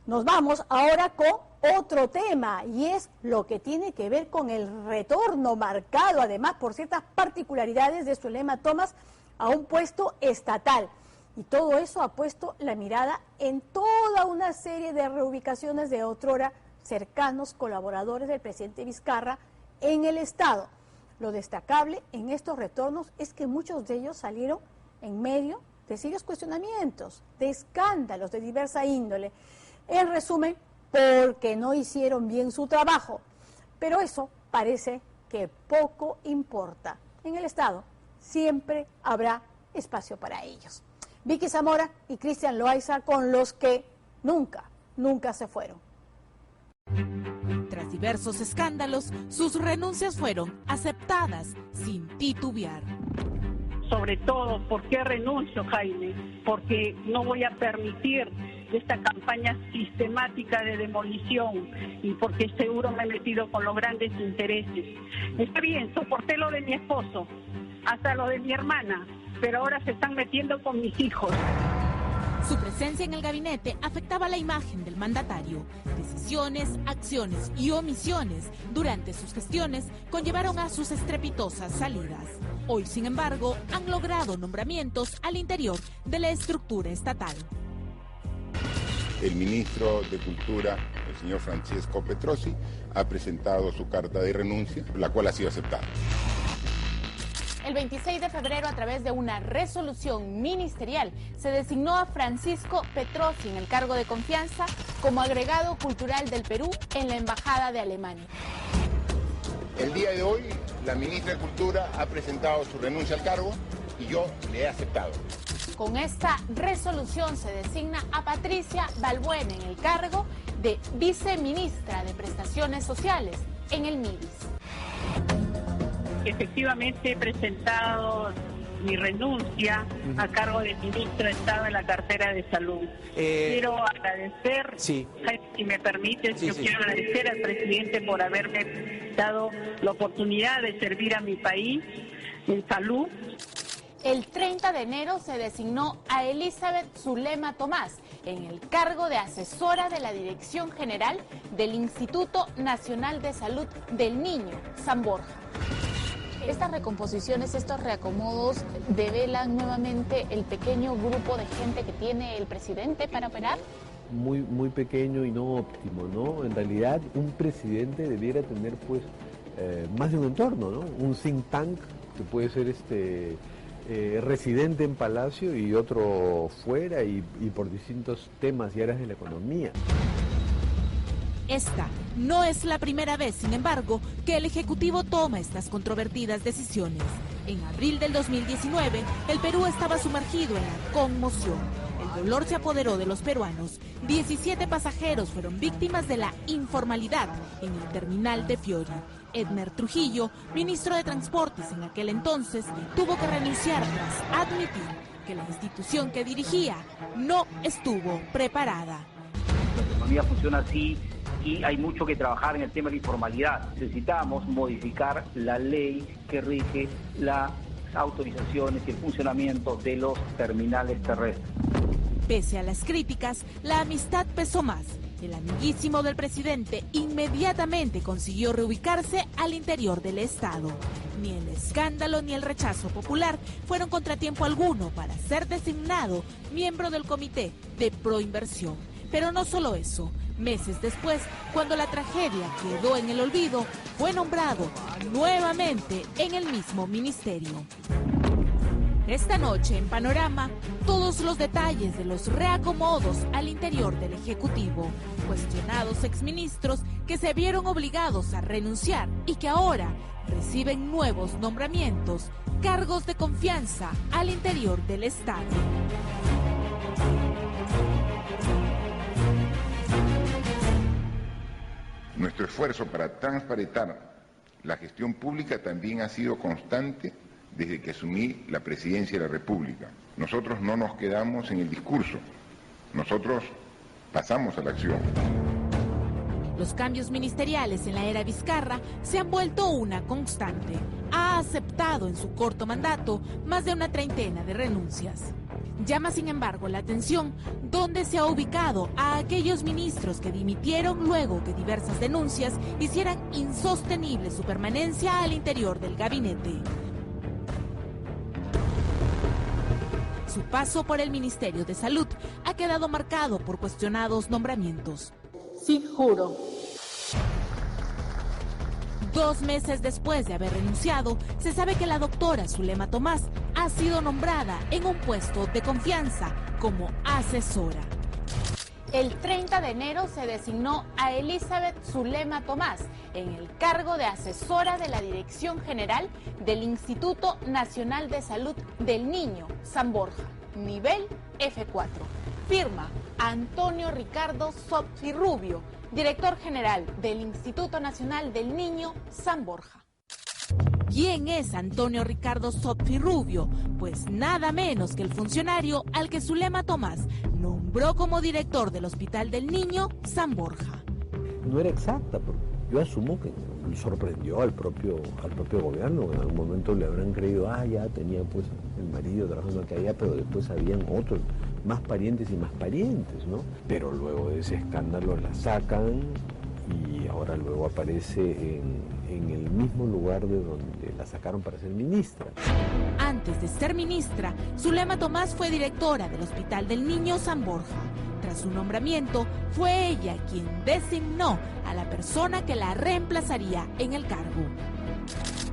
Nos vamos ahora con otro tema, y es lo que tiene que ver con el retorno marcado, además por ciertas particularidades de Zulema Thomas, a un puesto estatal. Y todo eso ha puesto la mirada en toda una serie de reubicaciones de otrora cercanos colaboradores del presidente Vizcarra en el Estado. Lo destacable en estos retornos es que muchos de ellos salieron en medio de serios cuestionamientos, de escándalos de diversa índole. En resumen, porque no hicieron bien su trabajo. Pero eso parece que poco importa. En el Estado siempre habrá espacio para ellos. Vicky Zamora y Cristian Loaiza con los que nunca se fueron. Tras diversos escándalos, sus renuncias fueron aceptadas sin titubear. Sobre todo, ¿por qué renuncio, Jaime? Porque no voy a permitir esta campaña sistemática de demolición y porque seguro me he metido con los grandes intereses. Está bien, soporté lo de mi esposo, hasta lo de mi hermana, pero ahora se están metiendo con mis hijos. Su presencia en el gabinete afectaba la imagen del mandatario. Decisiones, acciones y omisiones durante sus gestiones conllevaron a sus estrepitosas salidas. Hoy, sin embargo, han logrado nombramientos al interior de la estructura estatal. El ministro de Cultura, el señor Francesco Petrosi, ha presentado su carta de renuncia, la cual ha sido aceptada. El 26 de febrero, a través de una resolución ministerial, se designó a Francisco Petrosi en el cargo de confianza como agregado cultural del Perú en la Embajada de Alemania. El día de hoy, la ministra de Cultura ha presentado su renuncia al cargo y yo le he aceptado. Con esta resolución se designa a Patricia Balbuena en el cargo de viceministra de Prestaciones Sociales en el MIDIS. Efectivamente he presentado mi renuncia a cargo de ministro de Estado en la cartera de Salud. Quiero agradecer, sí. Si me permites, quiero agradecer al presidente por haberme dado la oportunidad de servir a mi país en salud. El 30 de enero se designó a Elizabeth Zulema Thomas en el cargo de asesora de la Dirección General del Instituto Nacional de Salud del Niño, San Borja. Estas recomposiciones, estos reacomodos, develan nuevamente el pequeño grupo de gente que tiene el presidente para operar. Muy pequeño y no óptimo, ¿no? En realidad, un presidente debiera tener, pues, más de un entorno, ¿no? Un think tank que puede ser residente en Palacio y otro fuera y por distintos temas y áreas de la economía. Esta no es la primera vez, sin embargo, que el Ejecutivo toma estas controvertidas decisiones. En abril del 2019, el Perú estaba sumergido en la conmoción. El dolor se apoderó de los peruanos. 17 pasajeros fueron víctimas de la informalidad en el terminal de Fiori. Edmer Trujillo, ministro de Transportes en aquel entonces, tuvo que renunciar tras admitir que la institución que dirigía no estuvo preparada. La economía funciona así y hay mucho que trabajar en el tema de la informalidad. Necesitamos modificar la ley que rige las autorizaciones y el funcionamiento de los terminales terrestres. Pese a las críticas, la amistad pesó más. El amiguísimo del presidente inmediatamente consiguió reubicarse al interior del Estado. Ni el escándalo ni el rechazo popular fueron contratiempo alguno para ser designado miembro del Comité de Proinversión. Pero no solo eso. Meses después, cuando la tragedia quedó en el olvido, fue nombrado nuevamente en el mismo ministerio. Esta noche, en Panorama, todos los detalles de los reacomodos al interior del Ejecutivo. Cuestionados exministros que se vieron obligados a renunciar y que ahora reciben nuevos nombramientos, cargos de confianza al interior del Estado. Nuestro esfuerzo para transparentar la gestión pública también ha sido constante desde que asumí la presidencia de la República. Nosotros no nos quedamos en el discurso, nosotros pasamos a la acción. Los cambios ministeriales en la era Vizcarra se han vuelto una constante. Ha aceptado en su corto mandato más de una treintena de renuncias. Llama sin embargo la atención dónde se ha ubicado a aquellos ministros que dimitieron luego que diversas denuncias hicieran insostenible su permanencia al interior del gabinete. Su paso por el Ministerio de Salud ha quedado marcado por cuestionados nombramientos. Sí, juro. 2 meses después de haber renunciado, se sabe que la doctora Zulema Tomás ha sido nombrada en un puesto de confianza como asesora. El 30 de enero se designó a Elizabeth Zulema Tomás en el cargo de asesora de la Dirección General del Instituto Nacional de Salud del Niño, San Borja, nivel F4. Firma Antonio Ricardo Zoffy-Rubio, director general del Instituto Nacional del Niño, San Borja. ¿Quién es Antonio Ricardo Zoffy-Rubio? Pues nada menos que el funcionario al que Zulema Tomás nombró como director del Hospital del Niño, San Borja. No era exacta, porque yo asumo que sorprendió al propio gobierno, que en algún momento le habrán creído, ya tenía pues el marido trabajando aquí allá, pero después habían otros, más parientes y más parientes, ¿no? Pero luego de ese escándalo la sacan y ahora luego aparece en el mismo lugar de donde la sacaron para ser ministra. Antes de ser ministra, Zulema Tomás fue directora del Hospital del Niño San Borja. Tras su nombramiento, fue ella quien designó a la persona que la reemplazaría en el cargo.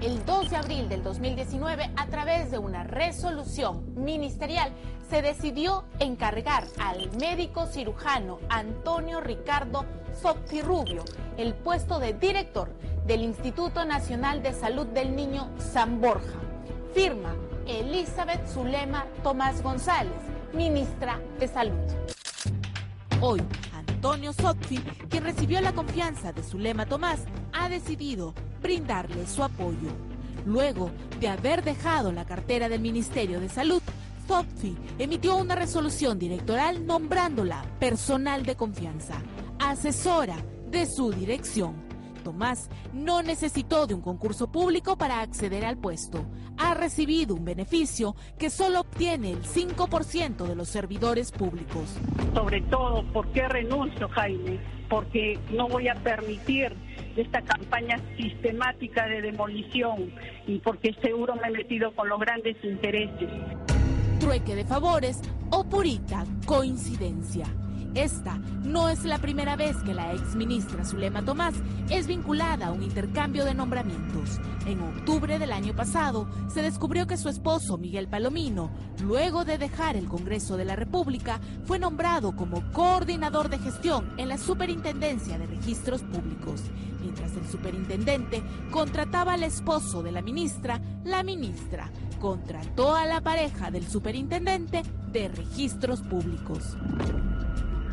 El 2 de abril del 2019, a través de una resolución ministerial, se decidió encargar al médico cirujano Antonio Ricardo Zoffy-Rubio el puesto de director del Instituto Nacional de Salud del Niño San Borja. Firma Elizabeth Zulema Tomás González, ministra de Salud. Hoy, Antonio Zoffy, quien recibió la confianza de Zulema Tomás, ha decidido brindarle su apoyo. Luego de haber dejado la cartera del Ministerio de Salud, Zoffy emitió una resolución directoral nombrándola personal de confianza, asesora de su dirección. Tomás no necesitó de un concurso público para acceder al puesto. Ha recibido un beneficio que solo obtiene el 5% de los servidores públicos. Sobre todo, ¿por qué renuncio, Jaime? Porque no voy a permitir esta campaña sistemática de demolición y porque seguro me he metido con los grandes intereses. Trueque de favores o purita coincidencia. Esta no es la primera vez que la exministra Zulema Tomás es vinculada a un intercambio de nombramientos. En octubre del año pasado se descubrió que su esposo Miguel Palomino, luego de dejar el Congreso de la República, fue nombrado como coordinador de gestión en la Superintendencia de Registros Públicos. Mientras el superintendente contrataba al esposo de la ministra contrató a la pareja del superintendente de Registros Públicos.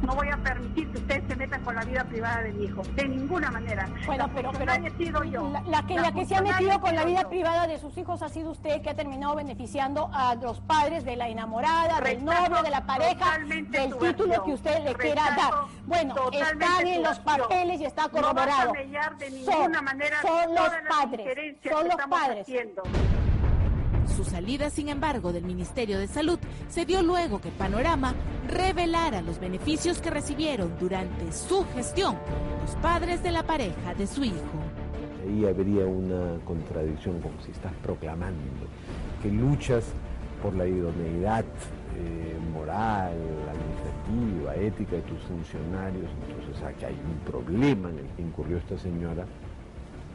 No voy a permitir que ustedes se metan con la vida privada de mi hijo, de ninguna manera. Bueno, pero he sido yo. La que se ha metido con la vida privada de sus hijos ha sido usted, que ha terminado beneficiando a los padres de la enamorada, del novio, de la pareja, del título que usted le quiera dar. Bueno, están en los papeles y está corroborado. Son los padres. Su salida, sin embargo, del Ministerio de Salud se dio luego que Panorama revelara los beneficios que recibieron durante su gestión los padres de la pareja de su hijo. Ahí habría una contradicción, como si estás proclamando que luchas por la idoneidad moral, administrativa, ética de tus funcionarios. Entonces aquí hay un problema en el que incurrió esta señora,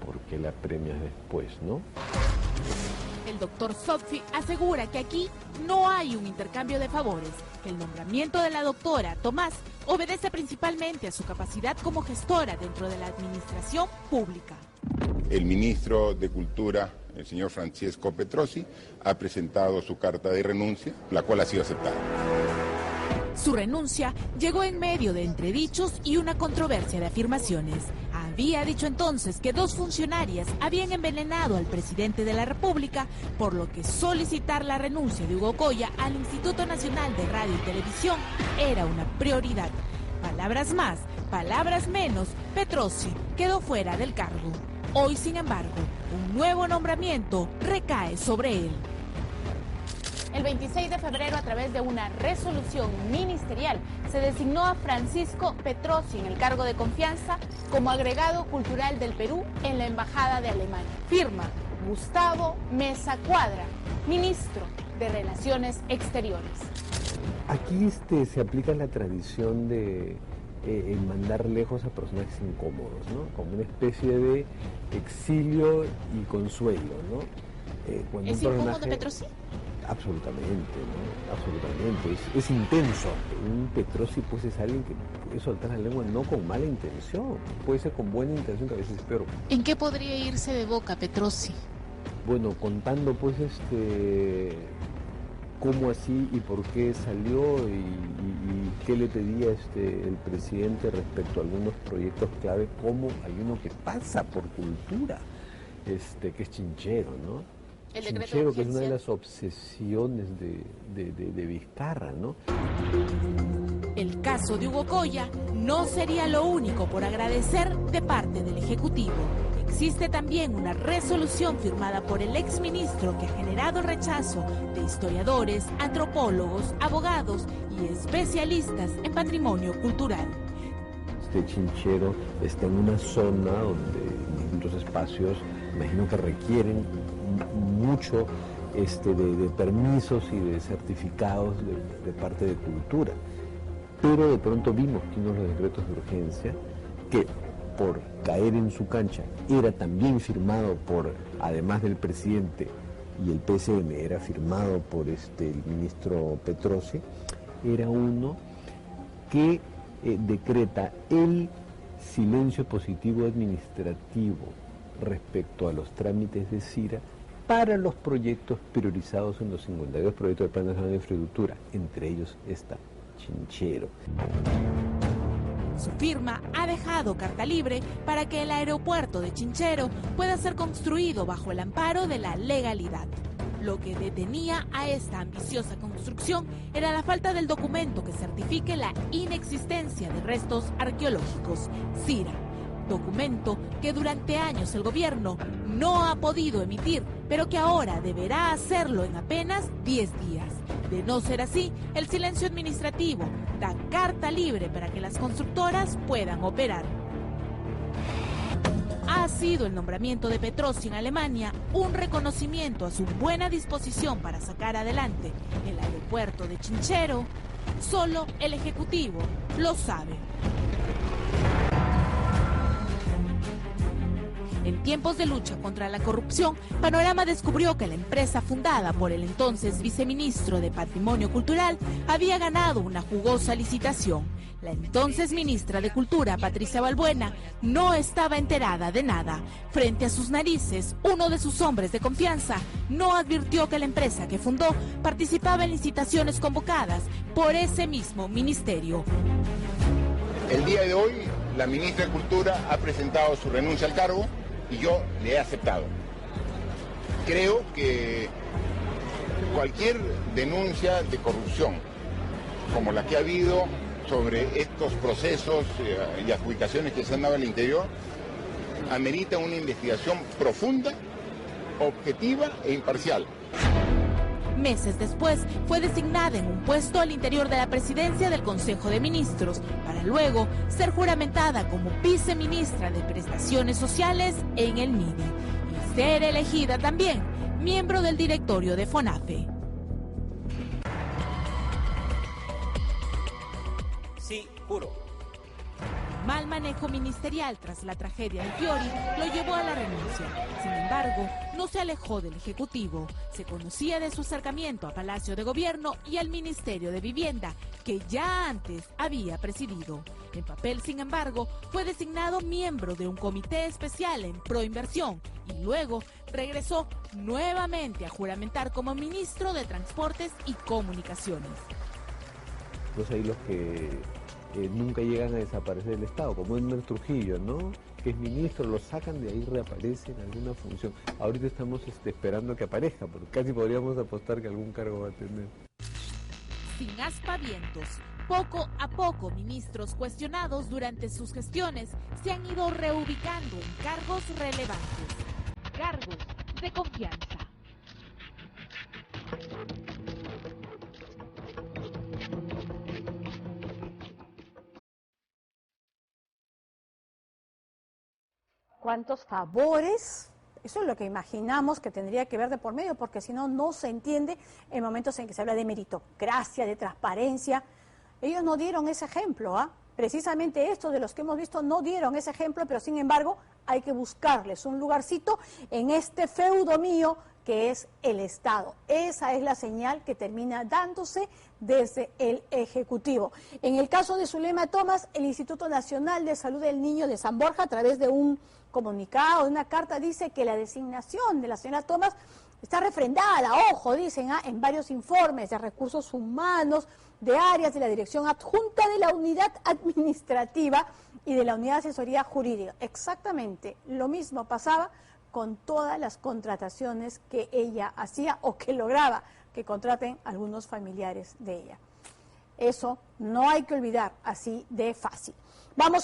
porque la premias después, ¿no? El doctor Zoffy asegura que aquí no hay un intercambio de favores, que el nombramiento de la doctora Tomás obedece principalmente a su capacidad como gestora dentro de la administración pública. El ministro de Cultura, el señor Francesco Petrosi, ha presentado su carta de renuncia, la cual ha sido aceptada. Su renuncia llegó en medio de entredichos y una controversia de afirmaciones. Había dicho entonces que 2 funcionarias habían envenenado al presidente de la República, por lo que solicitar la renuncia de Hugo Coya al Instituto Nacional de Radio y Televisión era una prioridad. Palabras más, palabras menos, Petrosi quedó fuera del cargo. Hoy, sin embargo, un nuevo nombramiento recae sobre él. El 26 de febrero, a través de una resolución ministerial, se designó a Francisco Petrossi en el cargo de confianza como agregado cultural del Perú en la Embajada de Alemania. Firma Gustavo Meza Cuadra, ministro de Relaciones Exteriores. Aquí se aplica la tradición de mandar lejos a personajes incómodos, ¿no? Como una especie de exilio y consuelo, ¿no? ¿Es incómodo Petrossi? Absolutamente, ¿no? Absolutamente. Es intenso. Un Petrossi pues es alguien que puede soltar la lengua no con mala intención, puede ser con buena intención, que a veces es peor. ¿En qué podría irse de boca Petrossi? Bueno, contando pues cómo así y por qué salió y qué le pedía el presidente respecto a algunos proyectos clave, como hay uno que pasa por cultura, que es Chinchero, ¿no? Chinchero, que es una de las obsesiones de Vizcarra, ¿no? El caso de Hugo Coya no sería lo único por agradecer de parte del Ejecutivo. Existe también una resolución firmada por el exministro que ha generado rechazo de historiadores, antropólogos, abogados y especialistas en patrimonio cultural. Chinchero está en una zona donde distintos espacios, imagino que requieren mucho de permisos y de certificados de parte de cultura. Pero de pronto vimos que uno de los decretos de urgencia, que por caer en su cancha era también firmado por, además del presidente y el PCM, era firmado por el ministro Petrossi, era uno que decreta el silencio positivo administrativo respecto a los trámites de CIRA para los proyectos priorizados en los 52 proyectos del Plan Nacional de Infraestructura, entre ellos está Chinchero. Su firma ha dejado carta libre para que el aeropuerto de Chinchero pueda ser construido bajo el amparo de la legalidad. Lo que detenía a esta ambiciosa construcción era la falta del documento que certifique la inexistencia de restos arqueológicos, CIRA, documento que durante años el gobierno no ha podido emitir, pero que ahora deberá hacerlo en apenas 10 días. De no ser así, el silencio administrativo da carta libre para que las constructoras puedan operar. Ha sido el nombramiento de Petrossi en Alemania un reconocimiento a su buena disposición para sacar adelante el aeropuerto de Chinchero. Solo el Ejecutivo lo sabe. En tiempos de lucha contra la corrupción, Panorama descubrió que la empresa fundada por el entonces viceministro de Patrimonio Cultural había ganado una jugosa licitación. La entonces ministra de Cultura, Patricia Balbuena, no estaba enterada de nada. Frente a sus narices, uno de sus hombres de confianza no advirtió que la empresa que fundó participaba en licitaciones convocadas por ese mismo ministerio. El día de hoy, la ministra de Cultura ha presentado su renuncia al cargo y yo le he aceptado. Creo que cualquier denuncia de corrupción, como la que ha habido sobre estos procesos y adjudicaciones que se han dado al interior, amerita una investigación profunda, objetiva e imparcial. Meses después, fue designada en un puesto al interior de la presidencia del Consejo de Ministros, para luego ser juramentada como viceministra de Prestaciones Sociales en el MIDI y ser elegida también miembro del directorio de FONAFE. Sí, juro. Mal manejo ministerial tras la tragedia de Fiori lo llevó a la renuncia. Sin embargo, no se alejó del Ejecutivo. Se conocía de su acercamiento a Palacio de Gobierno y al Ministerio de Vivienda, que ya antes había presidido. En papel, sin embargo, fue designado miembro de un comité especial en Proinversión y luego regresó nuevamente a juramentar como ministro de Transportes y Comunicaciones. Pues ahí los que nunca llegan a desaparecer del Estado, como Edmer Trujillo, ¿no? Que es ministro, lo sacan de ahí, reaparece en alguna función. Ahorita estamos esperando que aparezca, porque casi podríamos apostar que algún cargo va a tener. Sin aspavientos, poco a poco ministros cuestionados durante sus gestiones se han ido reubicando en cargos relevantes, cargos de confianza. cuántos favores. Eso es lo que imaginamos que tendría que ver de por medio, porque si no, no se entiende en momentos en que se habla de meritocracia, de transparencia. Ellos no dieron ese ejemplo, ¿ah? Precisamente estos de los que hemos visto no dieron ese ejemplo, pero sin embargo hay que buscarles un lugarcito en este feudo mío que es el Estado. Esa es la señal que termina dándose desde el Ejecutivo. En el caso de Zulema Thomas, el Instituto Nacional de Salud del Niño de San Borja, a través de un comunicado, de una carta, dice que la designación de la señora Thomas está refrendada, ojo, dicen, en varios informes de recursos humanos, de áreas de la Dirección Adjunta de la Unidad Administrativa y de la Unidad de Asesoría Jurídica. Exactamente lo mismo pasaba con todas las contrataciones que ella hacía o que lograba que contraten algunos familiares de ella. Eso no hay que olvidar así de fácil. Vamos